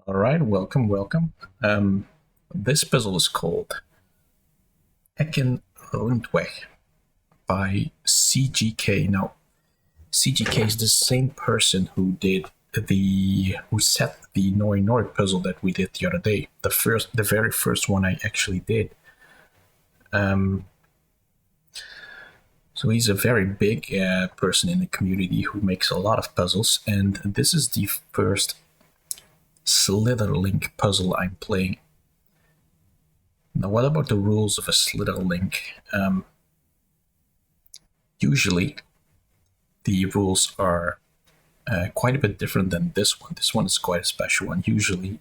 All right, welcome. This puzzle is called Ecken Rundweg by CGK. Now, CGK is the same person who set the Nori Nori puzzle that we did the other day. The very first one I actually did. Um, so he's a very big person in the community who makes a lot of puzzles, and this is the first slitherlink puzzle I'm playing. Now, what about the rules of a slitherlink? Usually, the rules are quite a bit different than this one. This one is quite a special one. Usually,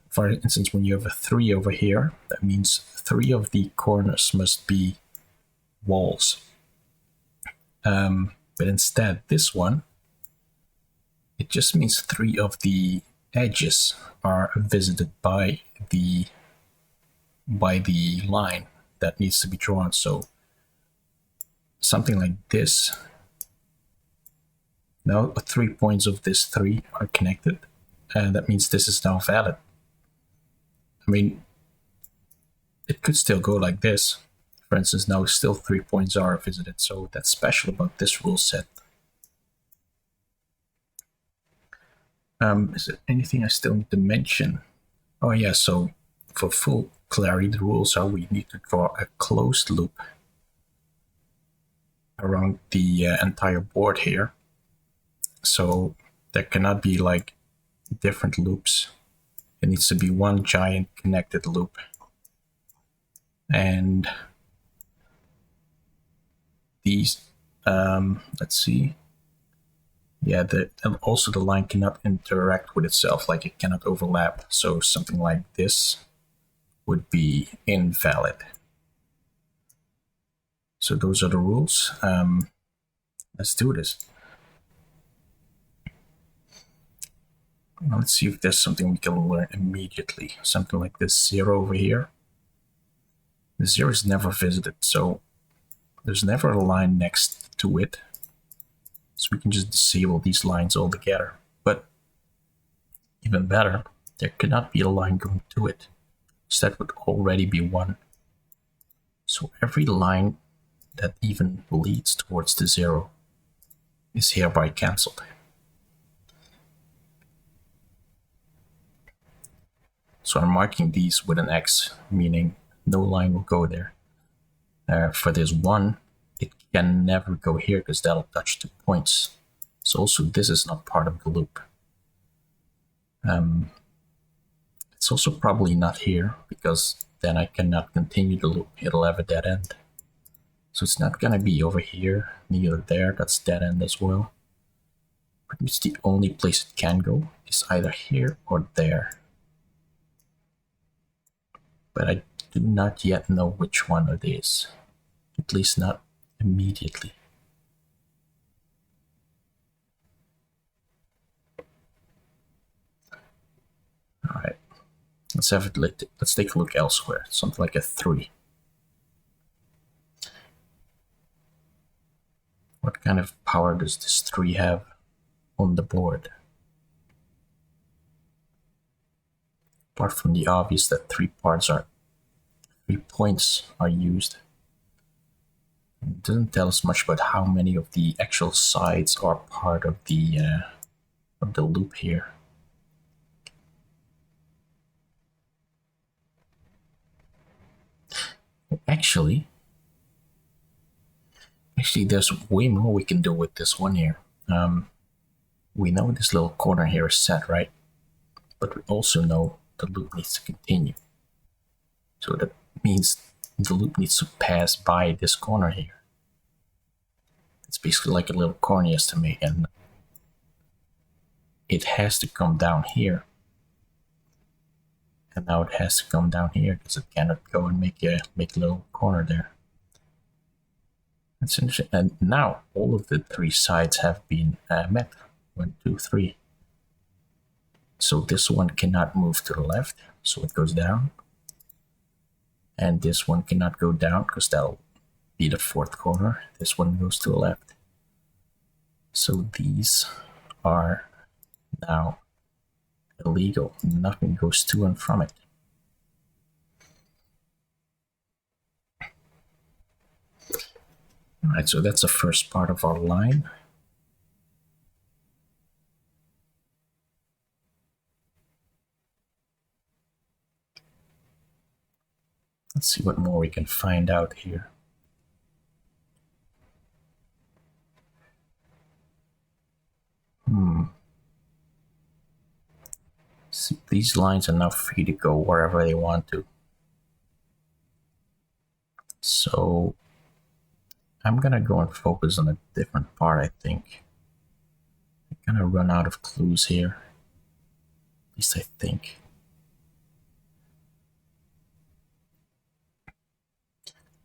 for instance, when you have a 3 over here, that means 3 of the corners must be walls. But instead, this one, it just means 3 of the edges are visited by the line that needs to be drawn. So something like this. Now 3 points of this 3 are connected, and that means this is now valid. I mean, it could still go like this. For instance, now still 3 points are visited, so that's special about this rule set. Is there anything I still need to mention? Oh yeah, so for full clarity, the rules are we need to draw a closed loop around the entire board here. So there cannot be like different loops. It needs to be one giant connected loop. And these, let's see. Yeah, also the line cannot interact with itself, like it cannot overlap. So something like this would be invalid. So those are the rules. Let's do this. Let's see if there's something we can learn immediately. Something like this 0 over here. The 0 is never visited, so there's never a line next to it. So we can just disable these lines altogether. But even better, there cannot be a line going to it. So that would already be 1. So every line that even leads towards the 0 is hereby cancelled. So I'm marking these with an X, meaning no line will go there. For this 1, it can never go here because that'll touch 2 points. So also this is not part of the loop. It's also probably not here because then I cannot continue the loop. It'll have a dead end. So it's not gonna be over here, neither there. That's dead end as well. Pretty much the only place it can go is either here or there. But I do not yet know which one it is. At least not immediately. All right, let's take a look elsewhere. Something like a 3. What kind of power does this 3 have on the board? Apart from the obvious that 3 points are used. It doesn't tell us much about how many of the actual sides are part of the loop here. Actually, there's way more we can do with this one here. We know this little corner here is set, right? But we also know the loop needs to continue. So that means the loop needs to pass by this corner here. It's basically like a little corner has to make, and it has to come down here. And now it has to come down here because it cannot go and make a little corner there. That's interesting. And now all of the 3 sides have been met. 1, 2, 3. So this one cannot move to the left, so it goes down. And this one cannot go down because that'll be the 4th corner. This one goes to the left. So these are now illegal. Nothing goes to and from it. Alright, so that's the first part of our line. Let's see what more we can find out here. See, these lines are now free to go wherever they want to. So I'm gonna go and focus on a different part, I think. I'm gonna run out of clues here. At least I think.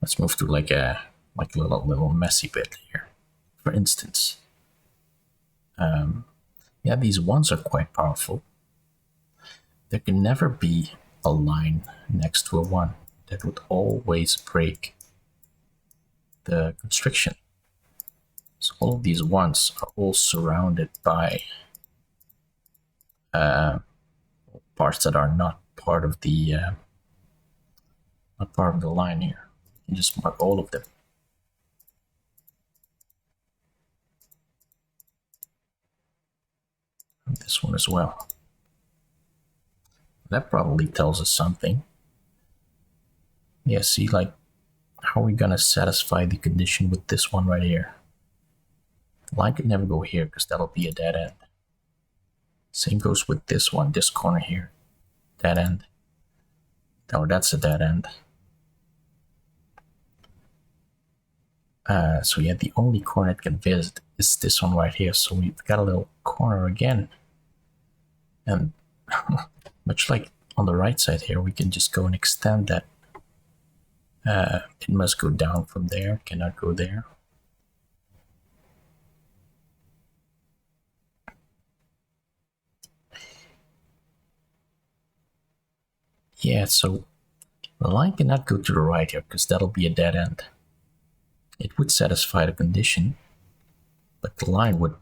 Let's move to like a little messy bit here. For instance, yeah, these ones are quite powerful. There can never be a line next to a 1. That would always break the constriction. So all of these 1s are all surrounded by parts that are not part of the line here. You can just mark all of them. And this one as well. That probably tells us something. Yeah, see, like, how are we gonna satisfy the condition with this one right here? The line could never go here because that'll be a dead end. Same goes with this one, this corner here. Dead end. No, that's a dead end. So yeah, the only corner it can visit is this one right here. So we've got a little corner again. And much like on the right side here, we can just go and extend that. It must go down from there, cannot go there. Yeah, so the line cannot go to the right here because that'll be a dead end. It would satisfy the condition, but the line would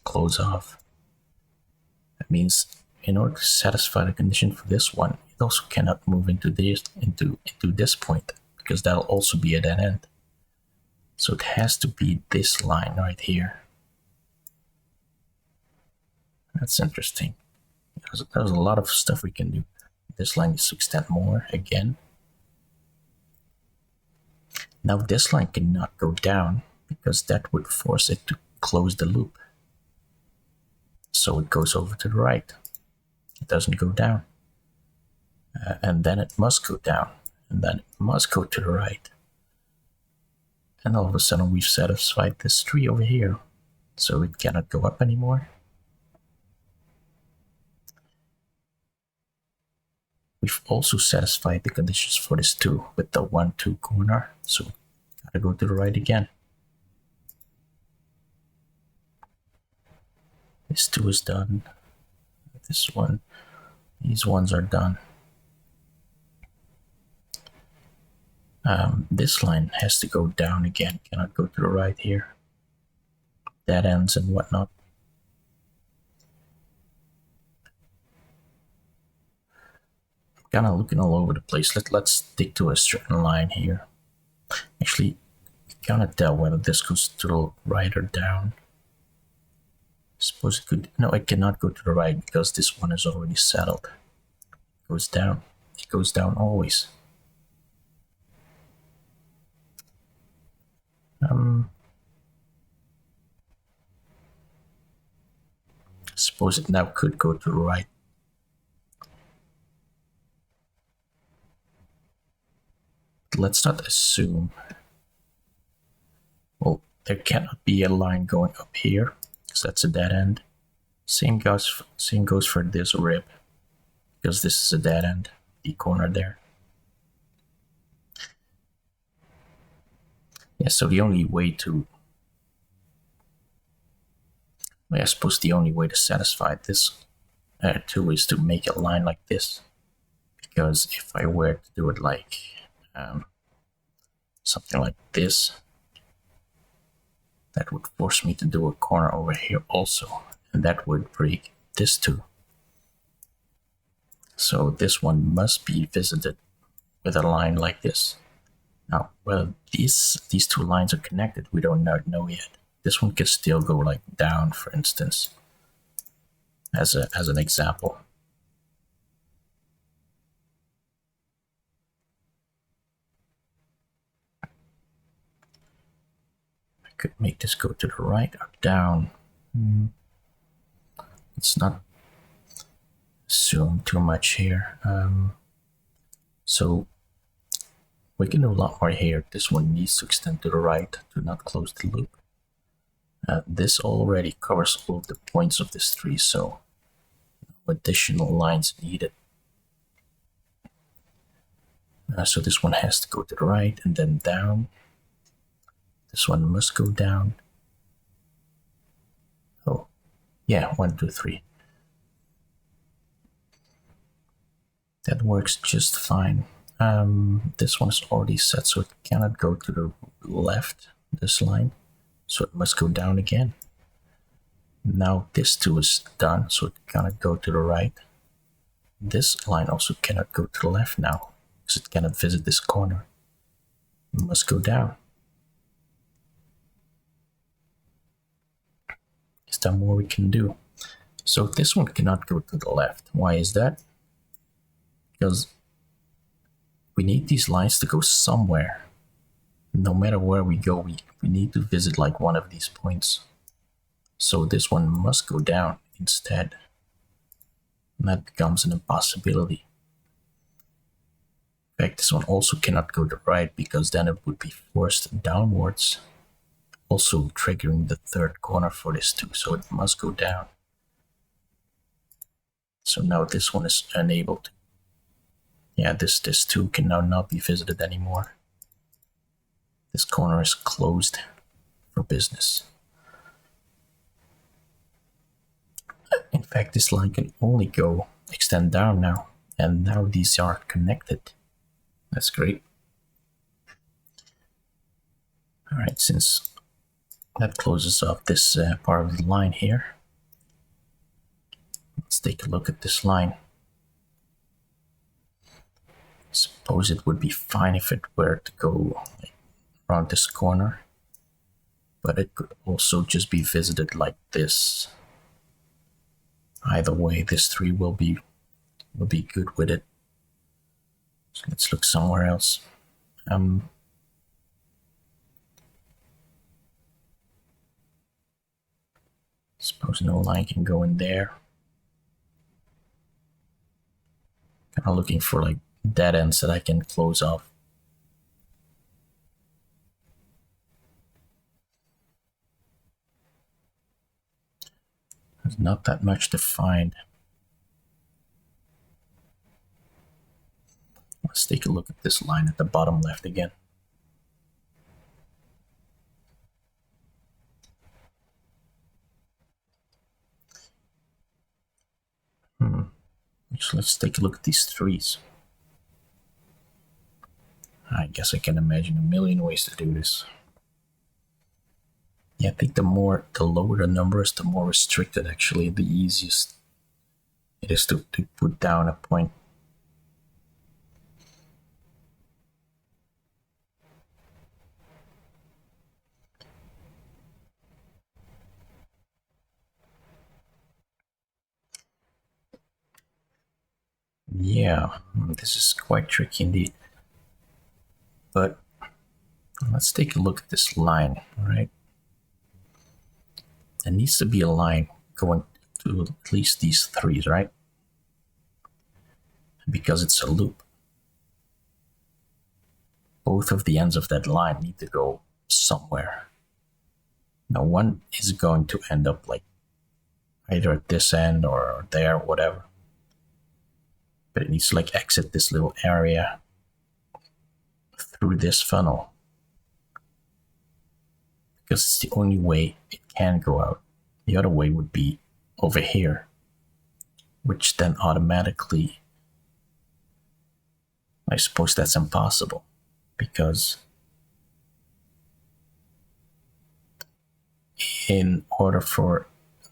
close off. That means in order to satisfy the condition for this one, it also cannot move into this point because that'll also be a dead end. So it has to be this line right here. That's interesting. There's a lot of stuff we can do. This line needs to extend more again. Now this line cannot go down because that would force it to close the loop. So it goes over to the right. It doesn't go down. And then it must go down. And then it must go to the right. And all of a sudden we've satisfied this tree over here. So it cannot go up anymore. We've also satisfied the conditions for this 2 with the 1-2 corner. So gotta go to the right again. This 2 is done. This one, these ones are done. This line has to go down again, cannot go to the right here. Dead ends and whatnot. Kind of looking all over the place. Let's stick to a certain line here. Actually, you cannot tell whether this goes to the right or down. Suppose it could. No, it cannot go to the right because this one is already settled. It goes down. It goes down always. Suppose it now could go to the right. Let's not assume. Well, there cannot be a line going up here because that's a dead end. Same goes for this rib because this is a dead end. The corner there. Yeah, so the only way to, I suppose the only way to satisfy this too is to make a line like this. Because if I were to do it like something like this, that would force me to do a corner over here also, and that would break this two. So this one must be visited with a line like this. Now, whether these two lines are connected, we don't know yet. This one could still go like down, for instance, as an example. I could make this go to the right or down. Let's not assume too much here. So we can do a lot more here. This one needs to extend to the right to not close the loop. This already covers all of the points of this tree, so no additional lines needed. So this one has to go to the right and then down. This one must go down. Oh, yeah, 1, 2, 3. That works just fine. This one is already set, so it cannot go to the left, this line. So it must go down again. Now this too is done, so it cannot go to the right. This line also cannot go to the left now, because it cannot visit this corner. It must go down. Is there more we can do? So this one cannot go to the left. Why is that? Because we need these lines to go somewhere. No matter where we go, we need to visit like one of these points. So this one must go down instead. And that becomes an impossibility. In fact, this one also cannot go to the right because then it would be forced downwards, also triggering the third corner for this too. So it must go down. So now this one is unable to. Yeah, this too can now not be visited anymore. This corner is closed for business. In fact, this line can only extend down now, and now these are connected. That's great. All right, since that closes off this part of the line here, let's take a look at this line. Suppose it would be fine if it were to go around this corner, but it could also just be visited like this. Either way, this tree will be good with it. So let's look somewhere else. Suppose no line can go in there. Kind of looking for like dead ends that I can close off. There's not that much to find. Let's take a look at this line at the bottom left again. So let's take a look at these trees. I guess I can imagine a million ways to do this. Yeah, I think the lower the numbers, the more restricted actually, the easiest it is to put down a point. Yeah, this is quite tricky indeed. But let's take a look at this line, all right? There needs to be a line going to at least these threes, right? Because it's a loop. Both of the ends of that line need to go somewhere. Now one is going to end up like either at this end or there, whatever. But it needs to like exit this little area through this funnel. Because it's the only way it can go out. The other way would be over here, which then automatically, I suppose that's impossible, because in order for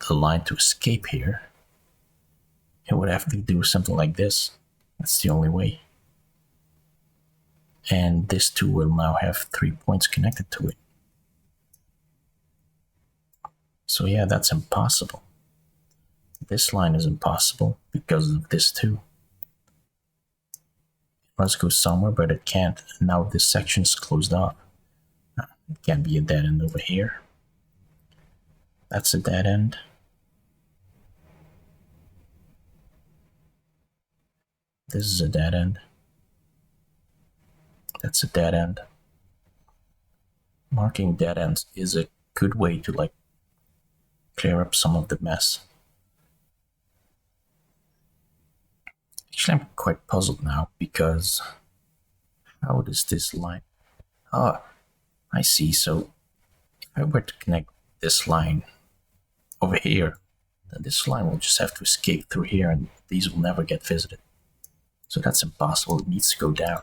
the line to escape here, it would have to do something like this. That's the only way. And this 2 will now have 3 points connected to it. So yeah, that's impossible. This line is impossible because of this 2. It must go somewhere, but it can't. And now this section is closed off. It can't be a dead end over here. That's a dead end. This is a dead end. That's a dead end. Marking dead ends is a good way to like clear up some of the mess. Actually, I'm quite puzzled now because how does this line... Oh, I see. So if I were to connect this line over here, then this line will just have to escape through here and these will never get visited. So that's impossible. It needs to go down.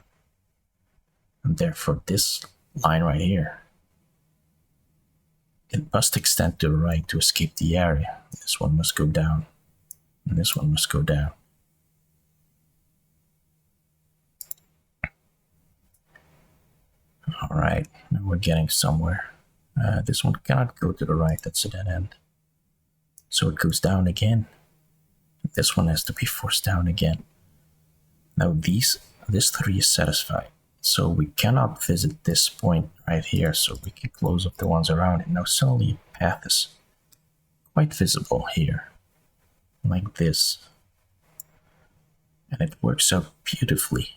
And therefore this line right here, it must extend to the right to escape the area. This one must go down. And this one must go down. Alright, now we're getting somewhere. This one cannot go to the right, that's a dead end. So it goes down again. This one has to be forced down again. Now this 3 is satisfied. So we cannot visit this point right here, so we can close up the ones around it. Now suddenly a path is quite visible here, like this. And it works out beautifully.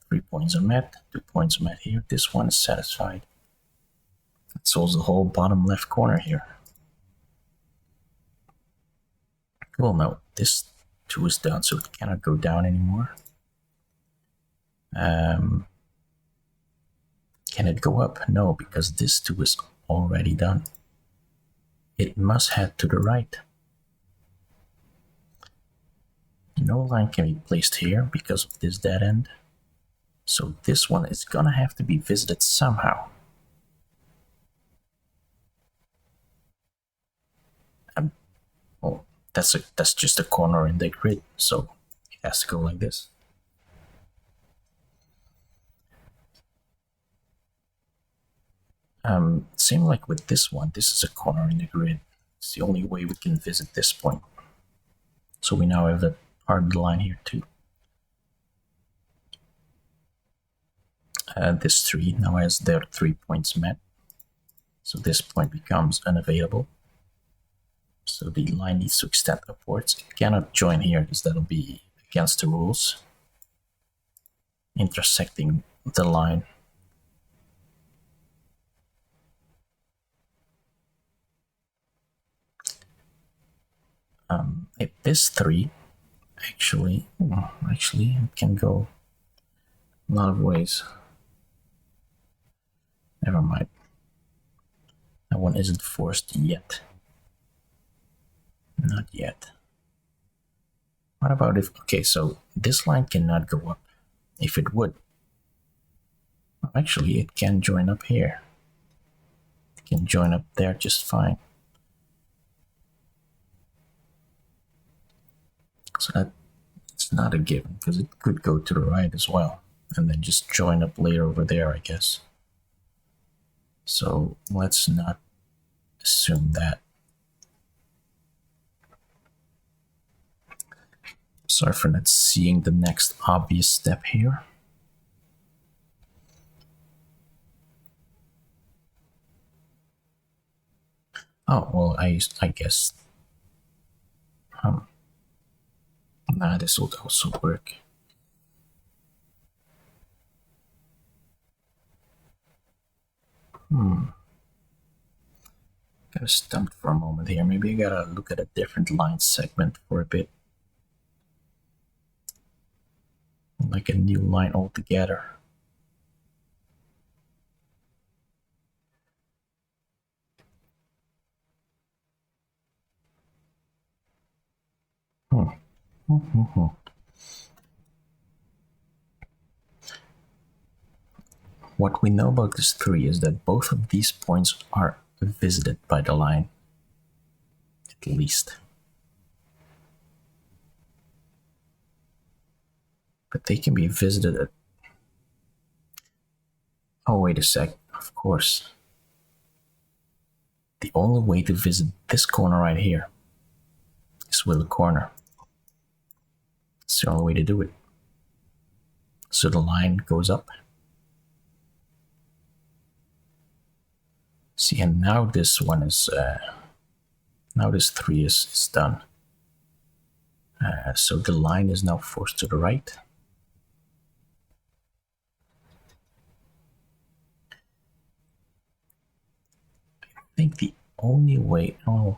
3 points are met, 2 points are met here. This one is satisfied. It solves the whole bottom left corner here. Cool, now this 2 is done, so it cannot go down anymore. Can it go up? No, because this 2 is already done. It must head to the right. No line can be placed here because of this dead end. So this one is gonna have to be visited somehow. Well, that's just a corner in the grid, so it has to go like this. Same like with this one, this is a corner in the grid. It's the only way we can visit this point. So we now have that part of the line here too. This 3 now has their 3 points met. So this point becomes unavailable. So the line needs to extend upwards. It cannot join here because that'll be against the rules. Intersecting the line. If this 3 actually it can go a lot of ways. Never mind. That one isn't forced yet. Not yet. What about if... Okay, so this line cannot go up. If it would... Actually, it can join up here. It can join up there just fine. So that's not a given, because it could go to the right as well. And then just join up later over there, I guess. So let's not assume that. Sorry for not seeing the next obvious step here. Oh, well, I guess... Nah, this will also work. Got stumped for a moment here. Maybe I gotta look at a different line segment for a bit. Like a new line altogether. What we know about this 3 is that both of these points are visited by the line, at least. But they can be visited at... Oh, wait a sec. Of course. The only way to visit this corner right here is with a corner. It's the only way to do it. So the line goes up. See, and now this one is... now this 3 is done. So the line is now forced to the right. I think the only way... Oh.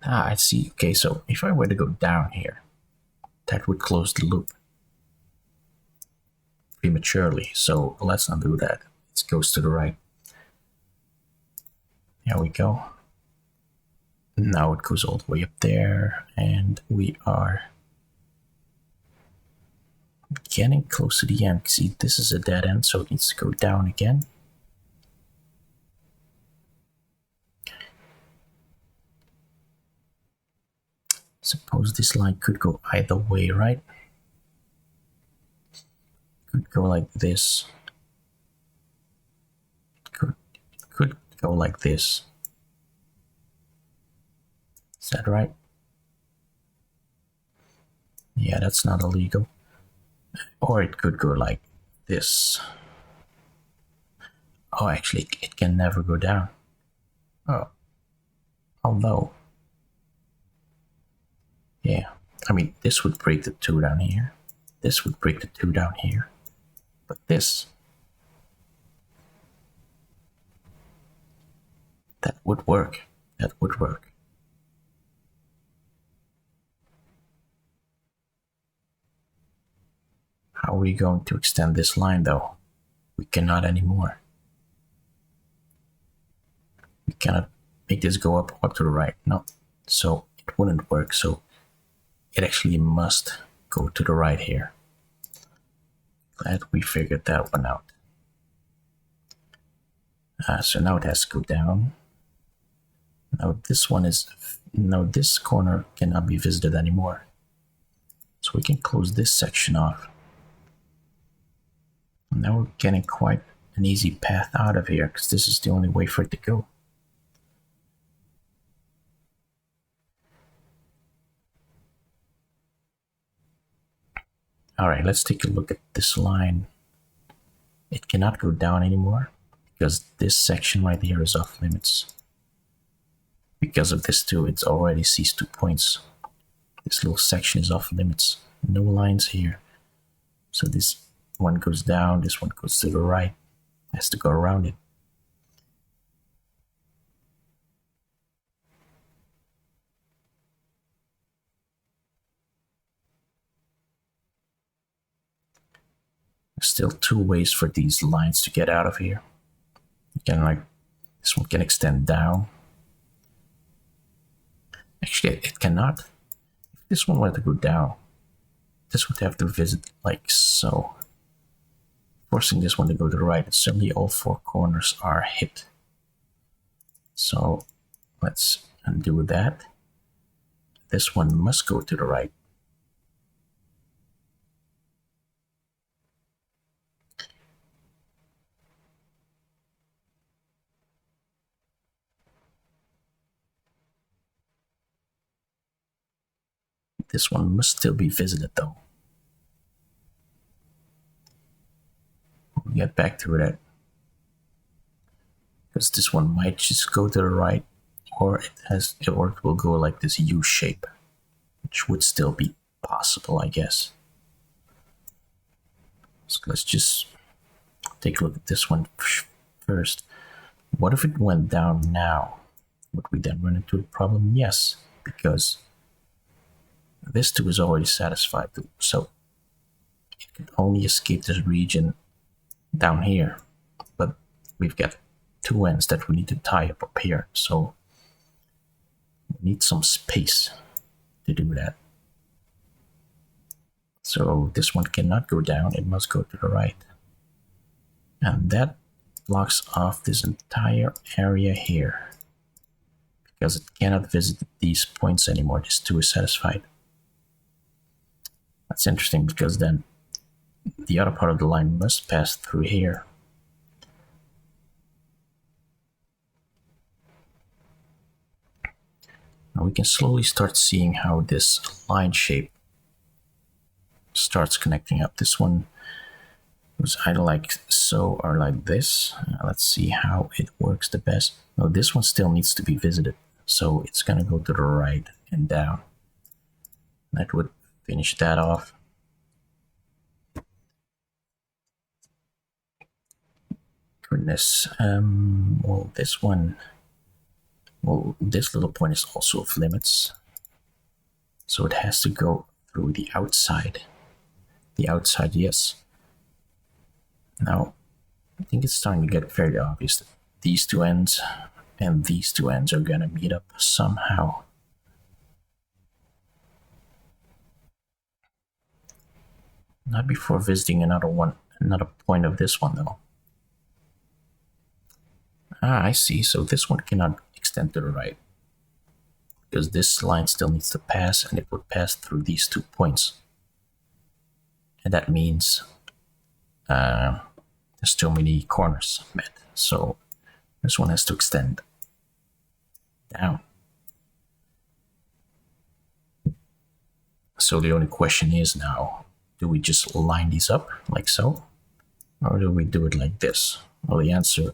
Ah, I see. Okay, so if I were to go down here, that would close the loop prematurely. So let's not do that. It goes to the right. There we go. Now it goes all the way up there, and we are getting close to the end. See, this is a dead end, so it needs to go down again. Suppose this line could go either way, right? Could go like this. Could go like this. Is that right? Yeah, that's not illegal. Or it could go like this. Oh, actually, it can never go down. Oh. Although... Yeah, I mean, this would break the 2 down here. This would break the 2 down here. But this... that would work. That would work. How are we going to extend this line, though? We cannot anymore. We cannot make this go up to the right. No. So it wouldn't work. So it actually must go to the right here. Glad we figured that one out. So now it has to go down. Now this one is... Now this corner cannot be visited anymore. So we can close this section off. Now we're getting quite an easy path out of here, because this is the only way for it to go. Alright, let's take a look at this line. It cannot go down anymore, because this section right here is off limits. Because of this too, it's already ceased 2 points. This little section is off limits. No lines here. So this one goes down, this one goes to the right. Has to go around it. There's still 2 ways for these lines to get out of here. You can, like, this one can extend down. Actually, it cannot. If this one were to go down, this would have to visit like so. Forcing this one to go to the right, and suddenly all 4 corners are hit. So let's undo that. This one must go to the right. This one must still be visited though. We'll get back to that. Because this one might just go to the right, or it will go like this U shape, which would still be possible, I guess. So let's just take a look at this one first. What if it went down now? Would we then run into a problem? Yes, because this too is already satisfied, so it can only escape this region down here. But we've got 2 ends that we need to tie up here, so we need some space to do that. So this one cannot go down, it must go to the right. And that blocks off this entire area here, because it cannot visit these points anymore. This 2 is satisfied. That's interesting because then the other part of the line must pass through here. Now we can slowly start seeing how this line shape starts connecting up. This one was either like so or like this. Let's see how it works the best. No, this one still needs to be visited. So it's gonna go to the right and down. That would finish that off. Goodness. Well, this one, well, this little point is also of limits. So it has to go through the outside. The outside, yes. Now, I think it's starting to get very obvious that these two ends and these two ends are gonna meet up somehow. Not before visiting another point of this one though. Ah, I see. So this one cannot extend to the right because this line still needs to pass, and it would pass through these 2 points. And that means there's too many corners met. So this one has to extend down. So the only question is now, do we just line these up like so? Or do we do it like this? Well, the answer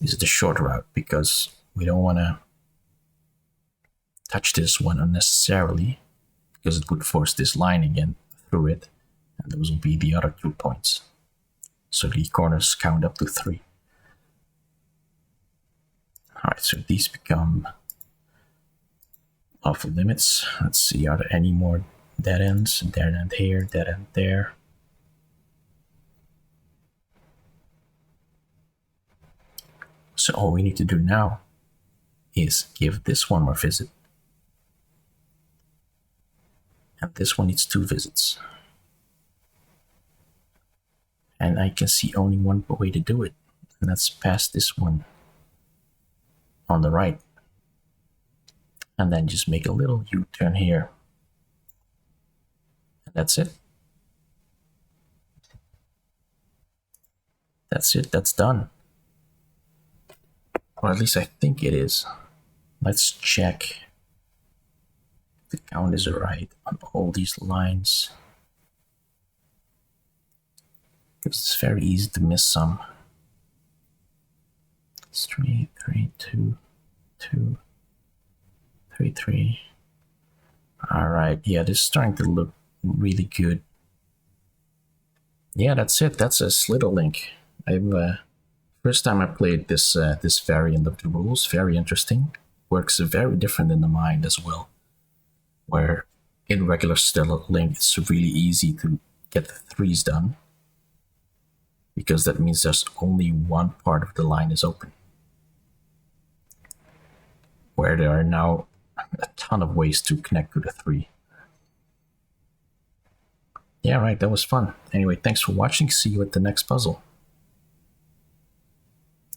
is the short route, because we don't want to touch this one unnecessarily, because it would force this line again through it, and those will be the other 2 points. So the corners count up to 3. Alright, so these become off limits. Let's see, are there any more dead ends? Dead end here, dead end there. So all we need to do now is give this one more visit. And this one needs 2 visits. And I can see only one way to do it, and that's past this one on the right. And then just make a little U-turn here. And that's it. That's it, that's done. Or at least I think it is. Let's check the count is right on all these lines, because it's very easy to miss some. It's 3, 3, 2, 2, 3, 3. All right, yeah, this is starting to look really good. Yeah, that's it. That's a slitherlink. First time I played this this variant of the rules. Very interesting. Works very different in the mind as well. Where in regular slitherlink, it's really easy to get the 3s done, because that means there's only one part of the line is open. Where there are now a ton of ways to connect to the 3. Yeah, right, that was fun. Anyway, thanks for watching. See you at the next puzzle.